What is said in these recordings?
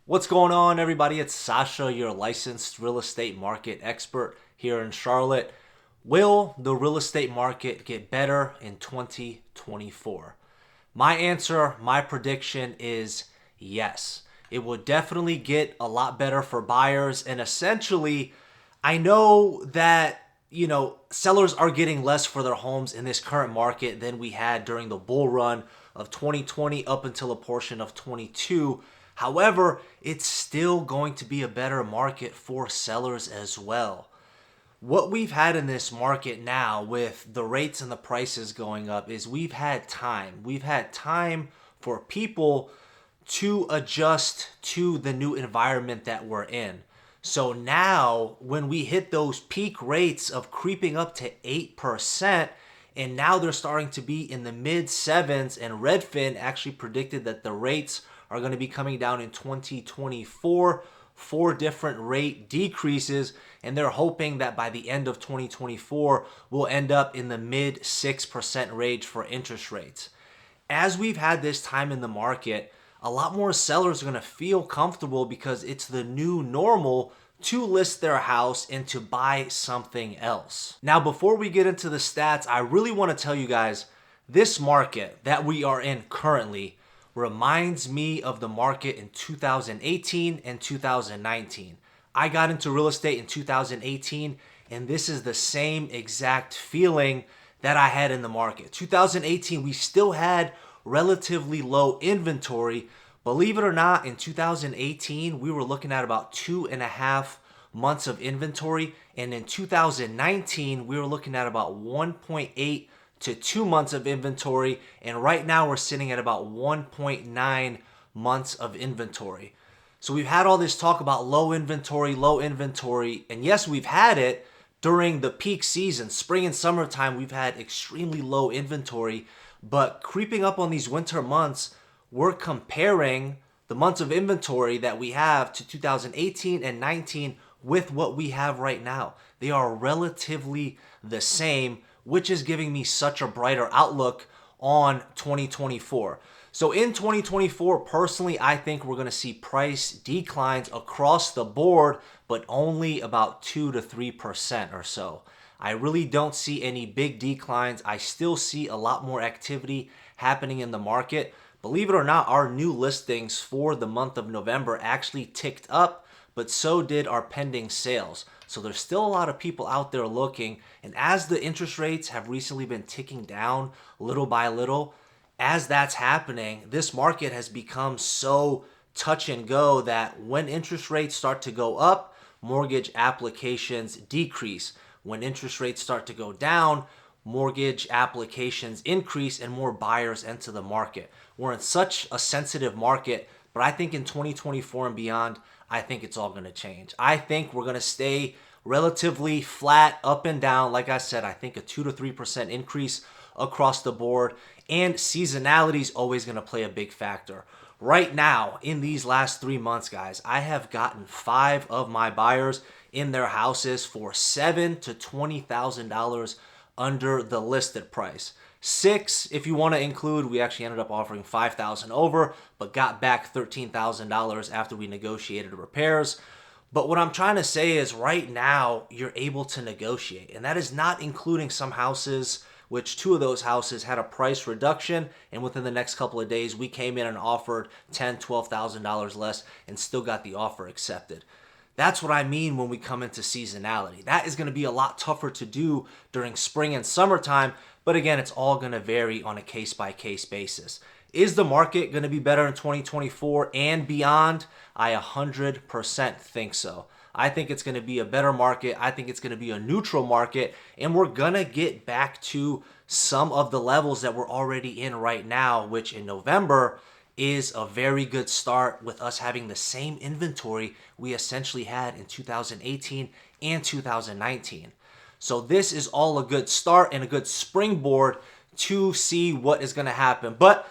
What's going on, everybody? It's Sasha, your licensed real estate market expert here in Charlotte. Will the real estate market get better in 2024? My answer, my prediction is yes. It will definitely get a lot better for buyers. And essentially, I know that, sellers are getting less for their homes in this current market than we had during the bull run of 2020 up until a portion of 22. However, it's still going to be a better market for sellers as well. What we've had in this market now with the rates and the prices going up is we've had time. We've had time for people to adjust to the new environment that we're in. So now when we hit those peak rates of creeping up to 8%, and now they're starting to be in the mid sevens, and Redfin actually predicted that the rates are going to be coming down in 2024, 4 different rate decreases, and they're hoping that by the end of 2024, we'll end up in the mid 6% range for interest rates. As we've had this time in the market, a lot more sellers are going to feel comfortable because it's the new normal to list their house and to buy something else. Now, before we get into the stats, I really want to tell you guys this market that we are in currently reminds me of the market in 2018 and 2019. I got into real estate in 2018, and this is the same exact feeling that I had in the market. 2018, we still had relatively low inventory. Believe it or not, in 2018, we were looking at about 2.5 months of inventory. And in 2019, we were looking at about 1.8 to 2 months of inventory. And right now we're sitting at about 1.9 months of inventory. So we've had all this talk about low inventory. And yes, we've had it during the peak season. Spring and summertime, we've had extremely low inventory. But creeping up on these winter months, we're comparing the months of inventory that we have to 2018 and 19 with what we have right now. They are relatively the same, which is giving me such a brighter outlook on 2024. So in 2024, personally, I think we're going to see price declines across the board, but only about 2 to 3% or so. I really don't see any big declines. I still see a lot more activity happening in the market. Believe it or not, our new listings for the month of November actually ticked up, but so did our pending sales. So there's still a lot of people out there looking. And as the interest rates have recently been ticking down little by little, as that's happening, this market has become so touch and go that when interest rates start to go up, mortgage applications decrease. When interest rates start to go down, mortgage applications increase and more buyers enter the market. We're in such a sensitive market, but I think in 2024 and beyond, I think it's all going to change. I think we're going to stay relatively flat, up and down. Like I said, I think a 2 to 3% increase across the board, and seasonality is always going to play a big factor. Right now, in these last 3 months, guys, I have gotten 5 of my buyers in their houses for $7,000 to $20,000 under the listed price. 6, if you want to include, we actually ended up offering $5,000 over, but got back $13,000 after we negotiated repairs. But what I'm trying to say is right now you're able to negotiate, and that is not including some houses, which 2 of those houses had a price reduction, and within the next couple of days we came in and offered $10,000, $12,000 less and still got the offer accepted. That's what I mean when we come into seasonality. That is going to be a lot tougher to do during spring and summertime, but again, it's all going to vary on a case-by-case basis. Is the market going to be better in 2024 and beyond? I 100% think so. I think it's going to be a better market. I think it's going to be a neutral market, and we're going to get back to some of the levels that we're already in right now, which in November is a very good start with us having the same inventory we essentially had in 2018 and 2019. So this is all a good start and a good springboard to see what is going to happen. But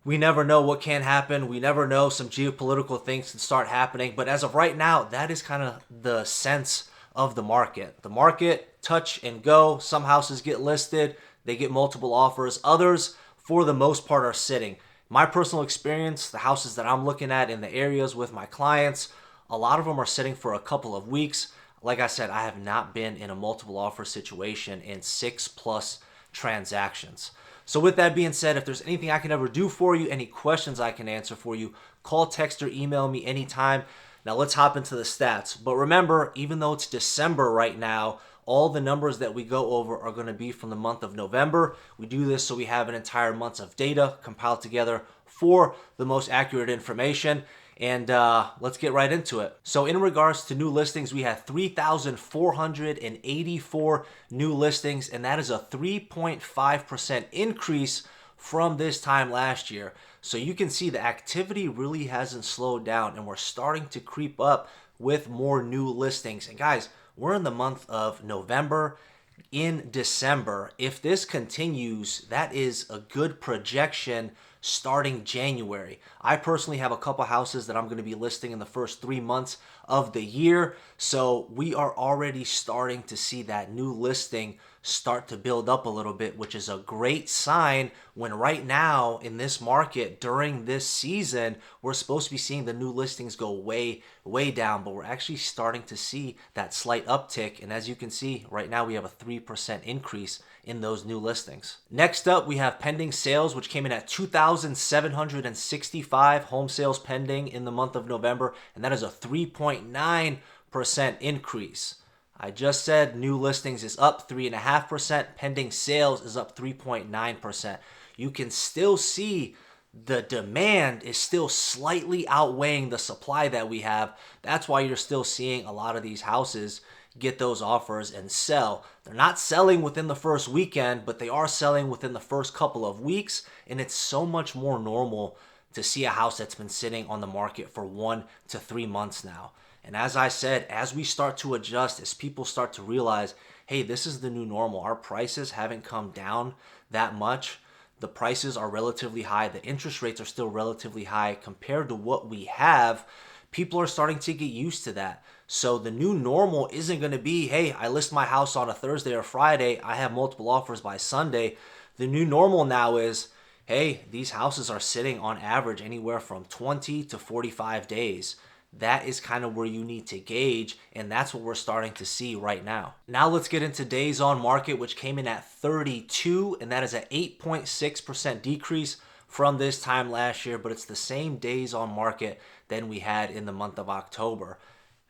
we never know what can happen. We never know, some geopolitical things can start happening. But as of right now, that is kind of the sense of the market. The market, touch and go. Some houses get listed. They get multiple offers. Others, for the most part, are sitting. My personal experience, the houses that I'm looking at in the areas with my clients, a lot of them are sitting for a couple of weeks. Like I said, I have not been in a multiple offer situation in 6+ transactions. So with that being said, if there's anything I can ever do for you, any questions I can answer for you, call, text, or email me anytime. Now let's hop into the stats. But remember, even though it's December right now, all the numbers that we go over are going to be from the month of November. We do this so we have an entire month of data compiled together for the most accurate information. And let's get right into it. So in regards to new listings, we had 3,484 new listings, and that is a 3.5% increase from this time last year. So you can see the activity really hasn't slowed down, and we're starting to creep up with more new listings. And guys, we're in the month of November. In December, if this continues, that is a good projection starting January. I personally have a couple houses that I'm going to be listing in the first 3 months of the year. So we are already starting to see that new listing start to build up a little bit, which is a great sign when right now in this market during this season, we're supposed to be seeing the new listings go way down, but we're actually starting to see that slight uptick. And as you can see right now, we have a 3% increase in those new listings. Next up, we have pending sales, which came in at 2,765 home sales pending in the month of November, and that is a 3.9% increase. I just said new listings is up 3.5%, pending sales is up 3.9%. You can still see the demand is still slightly outweighing the supply that we have. That's why you're still seeing a lot of these houses get those offers and sell. They're not selling within the first weekend, but they are selling within the first couple of weeks, and it's so much more normal to see a house that's been sitting on the market for 1 to 3 months now. And as I said, as we start to adjust, as people start to realize, hey, this is the new normal. Our prices haven't come down that much. The prices are relatively high. The interest rates are still relatively high compared to what we have. People are starting to get used to that. So the new normal isn't going to be, hey, I list my house on a Thursday or Friday. I have multiple offers by Sunday. The new normal now is, hey, these houses are sitting on average anywhere from 20 to 45 days. That is kind of where you need to gauge, and that's what we're starting to see right now. Now let's get into days on market, which came in at 32, and that is an 8.6% decrease from this time last year, but it's the same days on market than we had in the month of October.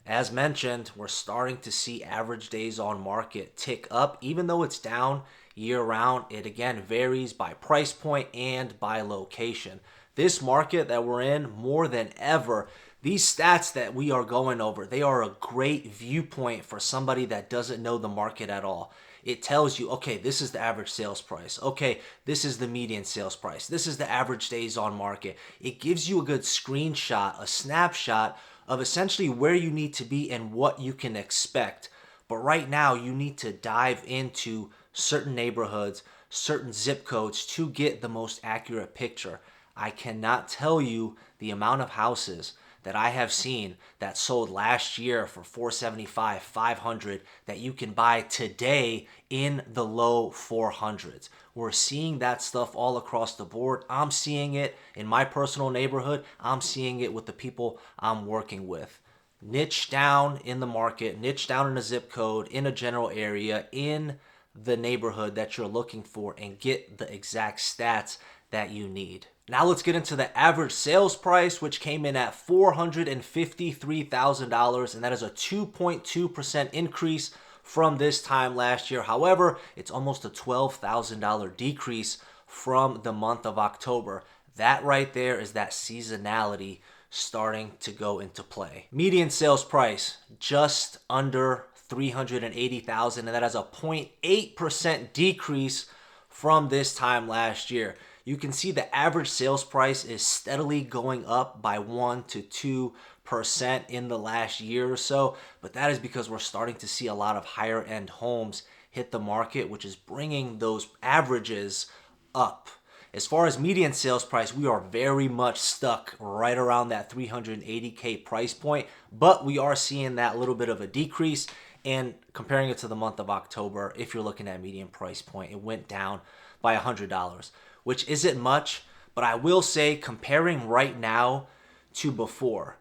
As mentioned, we're starting to see average days on market tick up, even though it's down year round. It again varies by price point and by location. This market that we're in, more than ever, these stats that we are going over, they are a great viewpoint for somebody that doesn't know the market at all. It tells you, okay, this is the average sales price. Okay, this is the median sales price. This is the average days on market. It gives you a good screenshot, a snapshot of essentially where you need to be and what you can expect. But right now, you need to dive into certain neighborhoods, certain zip codes to get the most accurate picture. I cannot tell you the amount of houses that I have seen that sold last year for $475, $500 that you can buy today in the low 400s. We're seeing that stuff all across the board. I'm seeing it in my personal neighborhood. I'm seeing it with the people I'm working with. Niche down in the market, niche down in a zip code, in a general area, in the neighborhood that you're looking for, and get the exact stats that you need. Now let's get into the average sales price, which came in at $453,000, and that is a 2.2% increase from this time last year. However, it's almost a $12,000 decrease from the month of October. That right there is that seasonality starting to go into play. Median sales price, just under $380,000, and that has a 0.8% decrease from this time last year. You can see the average sales price is steadily going up by 1 to 2% in the last year or so, but that is because we're starting to see a lot of higher end homes hit the market, which is bringing those averages up. As far as median sales price, we are very much stuck right around that $380K price point, but we are seeing that little bit of a decrease. And comparing it to the month of October, if you're looking at median price point, it went down by $100, which isn't much, But I will say, comparing right now to before,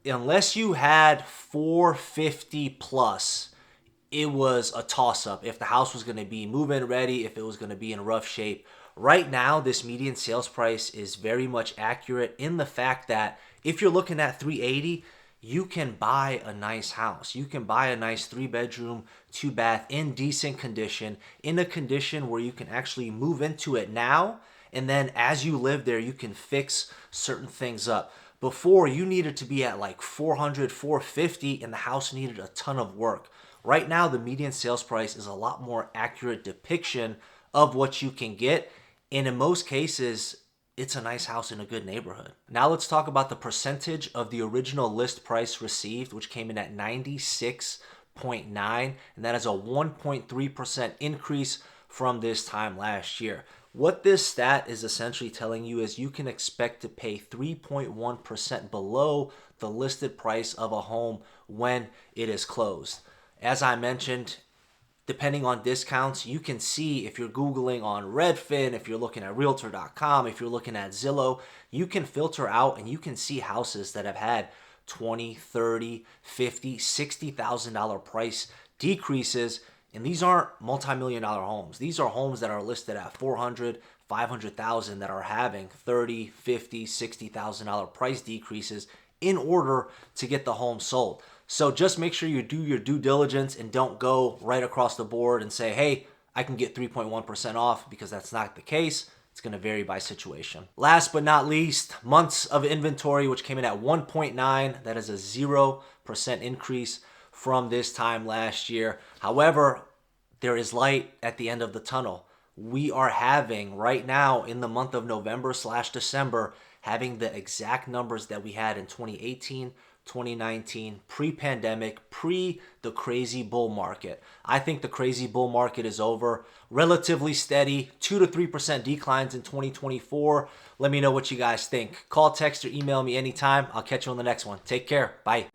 unless you had 450 plus, it was a toss-up if the house was going to be move-in ready, if it was going to be in rough shape. Right now, this median sales price is very much accurate in the fact that if you're looking at 380, you can buy a nice house. You can buy a nice 3-bedroom, 2-bath in decent condition, in a condition where you can actually move into it now, and then as you live there, you can fix certain things up. Before, you needed to be at like 400, 450, and the house needed a ton of work. Right now, the median sales price is a lot more accurate depiction of what you can get. And in most cases, it's a nice house in a good neighborhood. Now let's talk about the percentage of the original list price received, which came in at 96.9, and that is a 1.3% increase from this time last year. What this stat is essentially telling you is you can expect to pay 3.1% below the listed price of a home when it is closed. As I mentioned, depending on discounts, you can see if you're Googling on Redfin, if you're looking at Realtor.com, if you're looking at Zillow, you can filter out and you can see houses that have had $20, $30, $50, $60,000 price decreases. And these aren't multi-million-dollar homes. These are homes that are listed at $400,000, $500,000 that are having $30,000, $50,000, $60,000 price decreases in order to get the home sold. So just make sure you do your due diligence and don't go right across the board and say, hey, I can get 3.1% off, because that's not the case. It's going to vary by situation. Last but not least, months of inventory, which came in at 1.9. That is a 0% increase from this time last year. However, there is light at the end of the tunnel. We are having right now in the month of November/December, having the exact numbers that we had in 2018, 2019, pre-pandemic, pre the crazy bull market. I think the crazy bull market is over. Relatively steady, 2 to 3% declines in 2024. Let me know what you guys think. Call, text, or email me anytime. I'll catch you on the next one. Take care. Bye.